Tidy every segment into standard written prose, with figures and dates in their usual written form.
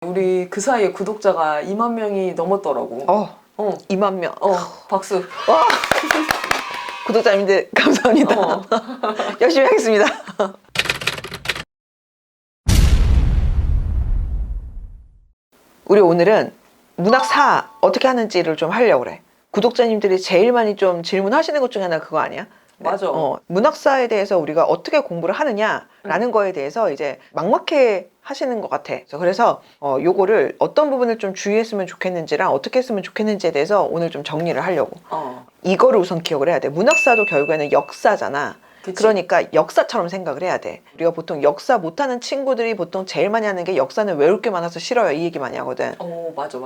우리 그 사이에 구독자가 2만 명이 넘었더라고. 2만 명. 박수. 와. 구독자님들 감사합니다. 열심히 하겠습니다. 우리 오늘은 문학사 어떻게 하는지를 좀 하려고 그래. 구독자님들이 제일 많이 좀 질문하시는 것 중에 하나 그거 아니야? 맞아. 문학사에 대해서 우리가 어떻게 공부를 하느냐라는 거에 대해서 이제 막막해 하시는 것 같아. 그래서 요거를 어떤 부분을 좀 주의했으면 좋겠는지랑 어떻게 했으면 좋겠는지에 대해서 오늘 좀 정리를 하려고. 이거를 우선 기억을 해야 돼. 문학사도 결국에는 역사잖아. 그치. 그러니까 역사처럼 생각을 해야 돼. 우리가 보통 역사 못하는 친구들이 보통 제일 많이 하는 게 역사는 외울 게 많아서 싫어요. 이 얘기 많이 하거든. 맞아.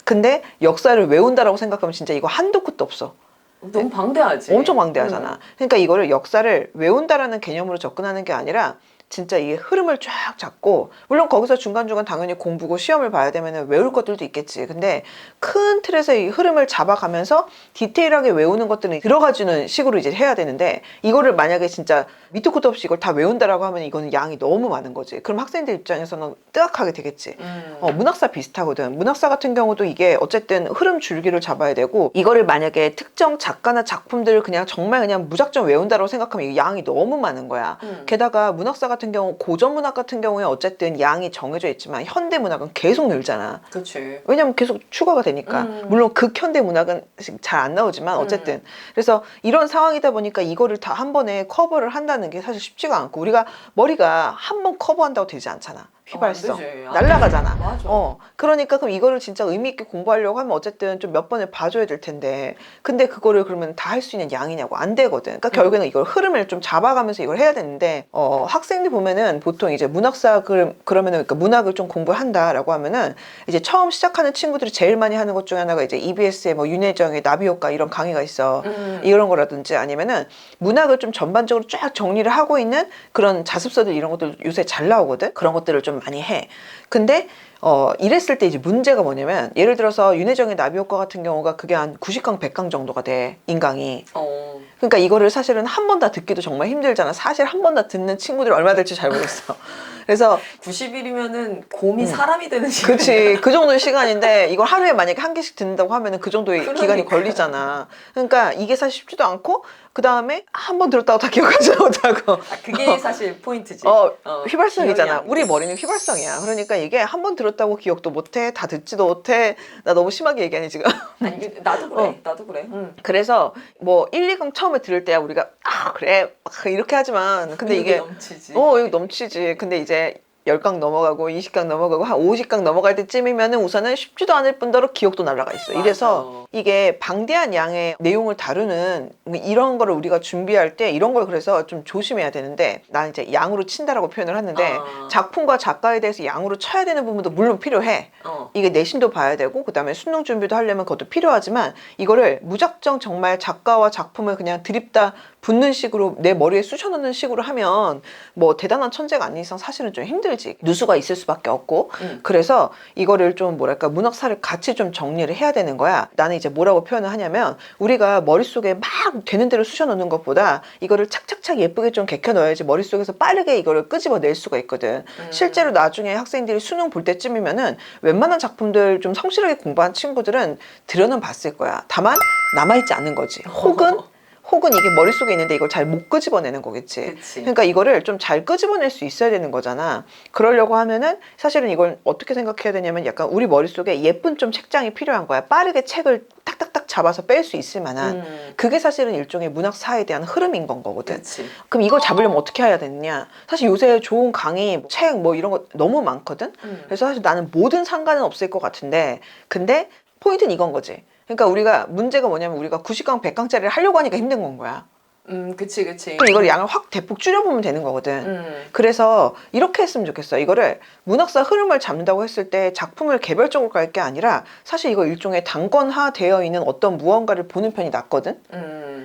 근데 역사를 외운다라고 생각하면 진짜 이거 한도 끝도 없어. 너무 방대하지. 엄청 방대하잖아. 그러니까 이거를 역사를 외운다라는 개념으로 접근하는 게 아니라 진짜 이 흐름을 쫙 잡고, 물론 거기서 중간중간 당연히 공부고 시험을 봐야 되면 외울 것들도 있겠지. 근데 큰 틀에서 이 흐름을 잡아가면서 디테일하게 외우는 것들은 들어가주는 식으로 이제 해야 되는데, 이거를 만약에 진짜 밑도 끝도 없이 이걸 다 외운다라고 하면 이거는 양이 너무 많은 거지. 그럼 학생들 입장에서는 뜨악하게 되겠지. 문학사 비슷하거든. 문학사 같은 경우도 이게 어쨌든 흐름 줄기를 잡아야 되고, 이거를 만약에 특정 작가나 작품들을 그냥 정말 그냥 무작정 외운다라고 생각하면 이 양이 너무 많은 거야. 게다가 문학사 같은 경우, 고전 문학 같은 경우에 어쨌든 양이 정해져 있지만 현대 문학은 계속 늘잖아. 그렇지. 왜냐면 계속 추가가 되니까. 물론 극현대 문학은 잘 안 나오지만 어쨌든. 그래서 이런 상황이다 보니까 이거를 다 한 번에 커버를 한다는 게 사실 쉽지가 않고, 우리가 머리가 한 번 커버한다고 되지 않잖아. 휘발성. 날아가잖아. 맞아. 그러니까 그럼 이거를 진짜 의미 있게 공부하려고 하면 어쨌든 좀 몇 번을 봐줘야 될 텐데, 근데 그거를 그러면 다 할 수 있는 양이냐고. 안 되거든. 그러니까 결국에는 이걸 흐름을 좀 잡아가면서 이걸 해야 되는데, 학생들 보면은 보통 이제 문학사 그러면은 그러니까 문학을 좀 공부한다라고 하면은 이제 처음 시작하는 친구들이 제일 많이 하는 것 중에 하나가 이제 EBS의 뭐 윤혜정의 나비효과 이런 강의가 있어. 이런 거라든지 아니면은 문학을 좀 전반적으로 쫙 정리를 하고 있는 그런 자습서들 이런 것들 요새 잘 나오거든. 그런 것들을 좀 많이 해. 근데 이랬을 때 이제 문제가 뭐냐면, 예를 들어서 윤혜정의 나비효과 같은 경우가 그게 한 90강 100강 정도가 돼, 인강이. 그러니까 이거를 사실은 한 번 다 듣기도 정말 힘들잖아. 사실 한 번 다 듣는 친구들이 얼마 될지 잘 모르겠어. 그래서 90일이면은 곰이 사람이 되는 시간. 그치, 그 정도의 시간인데 이걸 하루에 만약에 한 개씩 듣는다고 하면은 그 정도의 기간이 걸리잖아. 그러니까 이게 사실 쉽지도 않고, 그 다음에 한 번 들었다고 다 기억하지 못하고. 그게 사실 포인트지. 휘발성이잖아. 우리 머리는 휘발성이야. 그러니까 이게 한 번 들었다고 기억도 못해, 다 듣지도 못해. 나 너무 심하게 얘기하니 지금. 아니 나도 그래. 나도 그래. 그래서 뭐 1, 2강 처음에 들을 때야 우리가 그래 이렇게 하지만, 근데 이게 넘치지. 이거 넘치지. 근데 이제 10강 넘어가고 20강 넘어가고 한 50강 넘어갈 때쯤이면은 우선은 쉽지도 않을 뿐더러 기억도 날아가 있어. 이래서 이게 방대한 양의 내용을 다루는 이런 거를 우리가 준비할 때 이런 걸 그래서 좀 조심해야 되는데, 나는 이제 양으로 친다라고 표현을 하는데, 작품과 작가에 대해서 양으로 쳐야 되는 부분도 물론 필요해. 이게 내신도 봐야 되고 그 다음에 수능 준비도 하려면 그것도 필요하지만, 이거를 무작정 정말 작가와 작품을 그냥 드립다 붙는 식으로 내 머리에 쑤셔넣는 식으로 하면 뭐 대단한 천재가 아닌 이상 사실은 좀 힘들지. 누수가 있을 수밖에 없고. 그래서 이거를 좀 뭐랄까 문학사를 같이 좀 정리를 해야 되는 거야. 나는 이제 뭐라고 표현을 하냐면, 우리가 머릿속에 막 되는 대로 쑤셔넣는 것보다 이거를 착착착 예쁘게 좀 개켜 넣어야지 머릿속에서 빠르게 이거를 끄집어낼 수가 있거든. 실제로 나중에 학생들이 수능 볼 때쯤이면은 웬만한 작품들 좀 성실하게 공부한 친구들은 들여는 봤을 거야. 다만 남아있지 않은 거지. 혹은 이게 머릿속에 있는데 이걸 잘 못 끄집어내는 거겠지. 그치. 그러니까 이거를 좀 잘 끄집어낼 수 있어야 되는 거잖아. 그러려고 하면은 사실은 이걸 어떻게 생각해야 되냐면, 약간 우리 머릿속에 예쁜 좀 책장이 필요한 거야. 빠르게 책을 탁탁탁 잡아서 뺄 수 있을 만한. 그게 사실은 일종의 문학사에 대한 흐름인 건 거거든. 그치. 그럼 이걸 잡으려면 어떻게 해야 되느냐. 사실 요새 좋은 강의, 책 뭐 이런 거 너무 많거든. 그래서 사실 나는 뭐든 상관은 없을 것 같은데, 근데 포인트는 이건 거지. 그러니까 우리가 문제가 뭐냐면, 우리가 90강 100강짜리를 하려고 하니까 힘든 건 거야. 그치. 그럼 이걸 양을 확 대폭 줄여보면 되는 거거든. 그래서 이렇게 했으면 좋겠어. 이거를 문학사 흐름을 잡는다고 했을 때 작품을 개별적으로 갈 게 아니라, 사실 이거 일종의 단권화 되어 있는 어떤 무언가를 보는 편이 낫거든.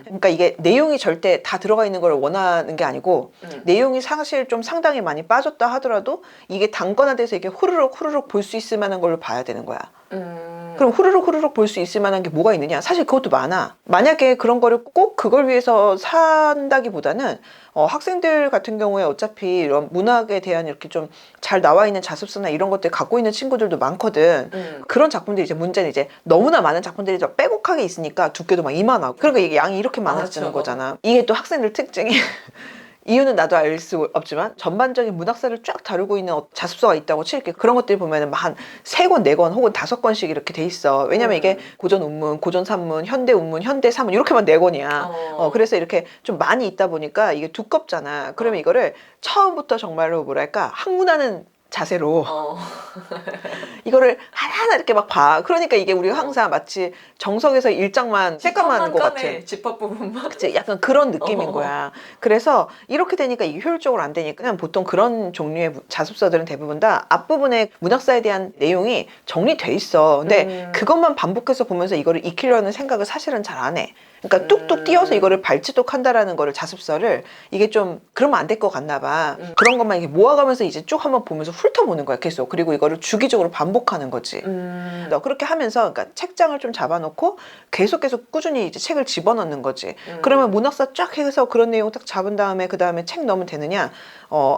그러니까 이게 내용이 절대 다 들어가 있는 걸 원하는 게 아니고, 내용이 사실 좀 상당히 많이 빠졌다 하더라도 이게 단권화돼서 이게 후루룩 볼 수 있을 만한 걸로 봐야 되는 거야. 그럼 후루룩 볼 수 있을 만한 게 뭐가 있느냐? 사실 그것도 많아. 만약에 그런 거를 꼭 그걸 위해서 산다기보다는 학생들 같은 경우에 어차피 이런 문학에 대한 이렇게 좀 잘 나와 있는 자습서나 이런 것들 갖고 있는 친구들도 많거든. 그런 작품들이 이제 문제는 이제 너무나 많은 작품들이 좀 빼곡하게 있으니까 두께도 막 이만하고. 그러니까 이게 양이 이렇게 많아지는 맞아. 거잖아. 이게 또 학생들 특징이 이유는 나도 알 수 없지만 전반적인 문학사를 쫙 다루고 있는 자습서가 있다고 칠게. 그런 것들 보면은 한 3권, 4권 혹은 5권씩 이렇게 돼 있어. 왜냐면 이게 고전 운문, 고전 산문, 현대 운문, 현대 사문 이렇게만 4권이야. 그래서 이렇게 좀 많이 있다 보니까 이게 두껍잖아. 그러면 이거를 처음부터 정말로 뭐랄까 학문하는 자세로 이거를 하나하나 이렇게 막 봐. 그러니까 이게 우리가 항상 마치 정석에서 일장만 색감만 하는 것 같아. 집합 부분만. 그치? 약간 그런 느낌인 거야. 그래서 이렇게 되니까 이게 효율적으로 안 되니까 그냥 보통 그런 종류의 자습서들은 대부분 다 앞부분에 문학사에 대한 내용이 정리돼 있어. 근데 그것만 반복해서 보면서 이거를 익히려는 생각을 사실은 잘 안 해. 그러니까 뚝뚝 띄어서 이거를 발치독 한다라는 거를 자습서를 이게 좀 그러면 안 될 것 같나 봐. 그런 것만 이렇게 모아가면서 이제 쭉 한번 보면서 훑어보는 거야 계속. 그리고 이거를 주기적으로 반복하는 거지. 너 그렇게 하면서 그러니까 책장을 좀 잡아놓고 계속 꾸준히 이제 책을 집어넣는 거지. 그러면 문학사 쫙 해서 그런 내용 딱 잡은 다음에 그 다음에 책 넣으면 되느냐?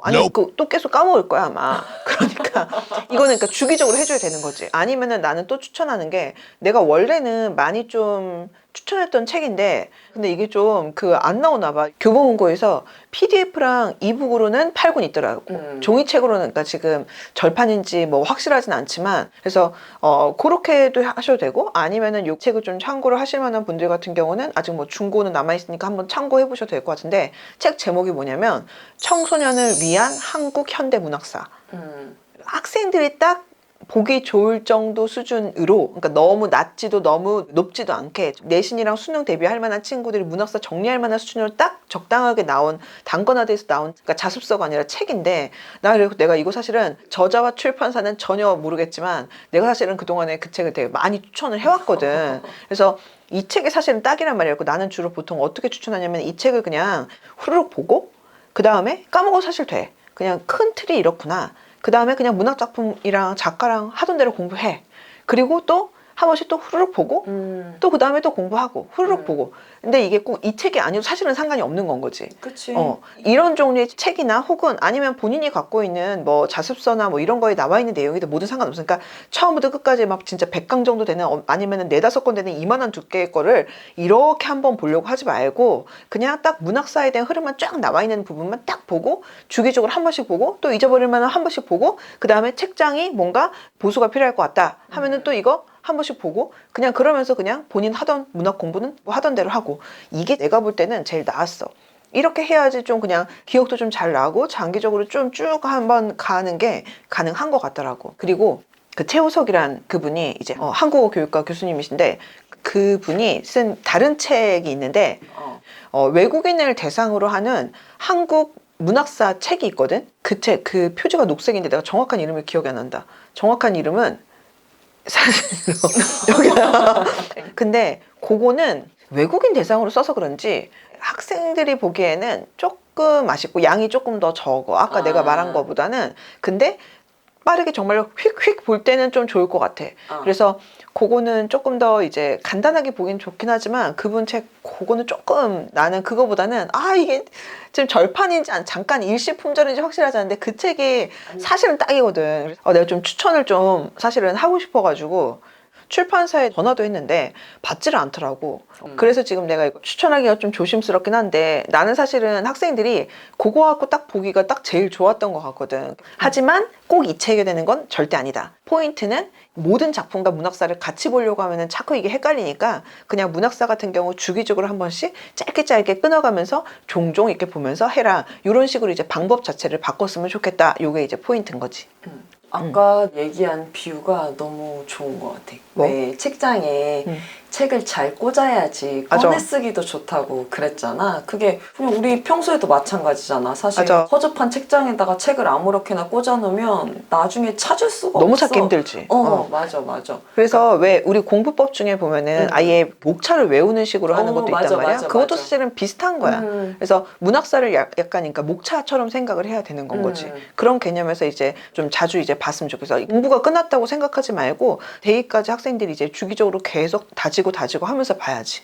아니 또 계속 까먹을 거야 아마. 그러니까 이거는 그러니까 주기적으로 해줘야 되는 거지. 아니면은 나는 또 추천하는 게 내가 원래는 많이 좀 추천했던 책인데 근데 이게 좀 그 안 나오나 봐. 교보문고에서 PDF랑 이북으로는 8권 있더라고. 종이책으로는 그러니까 지금 절판인지 뭐 확실하진 않지만 그래서 그렇게도 하셔도 되고 아니면은 요 책을 좀 참고를 하실 만한 분들 같은 경우는 아직 뭐 중고는 남아 있으니까 한번 참고해 보셔도 될 것 같은데 책 제목이 뭐냐면 청소년을 위한 한국 현대 문학사. 학생들이 딱 보기 좋을 정도 수준으로 그러니까 너무 낮지도 너무 높지도 않게 내신이랑 수능 대비할 만한 친구들이 문학사 정리할 만한 수준으로 딱 적당하게 나온 단권화돼서 나온 그러니까 자습서가 아니라 책인데 내가 이거 사실은 저자와 출판사는 전혀 모르겠지만 내가 사실은 그동안에 그 책을 되게 많이 추천을 해왔거든. 그래서 이 책이 사실은 딱이란 말이었고 나는 주로 보통 어떻게 추천하냐면 이 책을 그냥 후루룩 보고 그 다음에 까먹어도 사실 돼. 그냥 큰 틀이 이렇구나. 그 다음에 그냥 문학작품이랑 작가랑 하던 대로 공부해. 그리고 또 한 번씩 또 후루룩 보고 또 그 다음에 또 공부하고 후루룩 보고. 근데 이게 꼭 이 책이 아니어도 사실은 상관이 없는 건 거지. 그치. 이런 종류의 책이나 혹은 아니면 본인이 갖고 있는 뭐 자습서나 뭐 이런 거에 나와 있는 내용이든 뭐든 상관없어. 그러니까 처음부터 끝까지 막 진짜 100강 정도 되는 아니면은 4-5권 되는 이만한 두께의 거를 이렇게 한번 보려고 하지 말고 그냥 딱 문학사에 대한 흐름만 쫙 나와 있는 부분만 딱 보고 주기적으로 한 번씩 보고 또 잊어버릴 만한 한 번씩 보고 그 다음에 책장이 뭔가 보수가 필요할 것 같다 하면은 또 이거 한 번씩 보고 그냥 그러면서 그냥 본인 하던 문학 공부는 뭐 하던 대로 하고 이게 내가 볼 때는 제일 나았어. 이렇게 해야지 좀 그냥 기억도 좀 잘 나고 장기적으로 좀 쭉 한번 가는 게 가능한 것 같더라고. 그리고 그 최우석이란 그분이 이제 한국어 교육과 교수님이신데 그분이 쓴 다른 책이 있는데 외국인을 대상으로 하는 한국 문학사 책이 있거든. 그 책, 그 표지가 녹색인데 내가 정확한 이름을 기억이 안 난다. 정확한 이름은 사실로 여기다. 근데 그거는 외국인 대상으로 써서 그런지 학생들이 보기에는 조금 아쉽고 양이 조금 더 적어. 아까 내가 말한 거보다는. 근데 빠르게 정말로 휙휙 볼 때는 좀 좋을 것 같아. 그래서 그거는 조금 더 이제 간단하게 보긴 좋긴 하지만 그분 책 그거는 조금 나는 그거보다는 이게 지금 절판인지 잠깐 일시품절인지 확실하지 않은데 그 책이 사실은 딱이거든. 내가 좀 추천을 좀 사실은 하고 싶어가지고 출판사에 전화도 했는데 받지를 않더라고. 그래서 지금 내가 이거 추천하기가 좀 조심스럽긴 한데 나는 사실은 학생들이 그거 갖고 딱 보기가 딱 제일 좋았던 것 같거든. 하지만 꼭 이 책이 되는 건 절대 아니다. 포인트는 모든 작품과 문학사를 같이 보려고 하면은 자꾸 이게 헷갈리니까 그냥 문학사 같은 경우 주기적으로 한 번씩 짧게 끊어가면서 종종 이렇게 보면서 해라. 이런 식으로 이제 방법 자체를 바꿨으면 좋겠다. 요게 이제 포인트인 거지. 아까 얘기한 비유가 너무 좋은 것 같아. 뭐? 왜 책장에 책을 잘 꽂아야지 맞아. 꺼내 쓰기도 좋다고 그랬잖아. 그게 그냥 우리 평소에도 마찬가지잖아. 사실 맞아. 허접한 책장에다가 책을 아무렇게나 꽂아놓으면 나중에 찾을 수가 너무 없어. 찾기 힘들지. 맞아, 맞아. 그래서 왜 우리 공부법 중에 보면은 아예 목차를 외우는 식으로 하는 것도 맞아, 있단 말이야. 맞아, 그것도 맞아. 사실은 비슷한 거야. 그래서 문학사를 약간 그러니까 목차처럼 생각을 해야 되는 건 거지. 그런 개념에서 이제 좀 자주 이제 봤으면 좋겠어. 공부가 끝났다고 생각하지 말고 대입까지 학생들이 이제 주기적으로 계속 다지고 하면서 봐야지.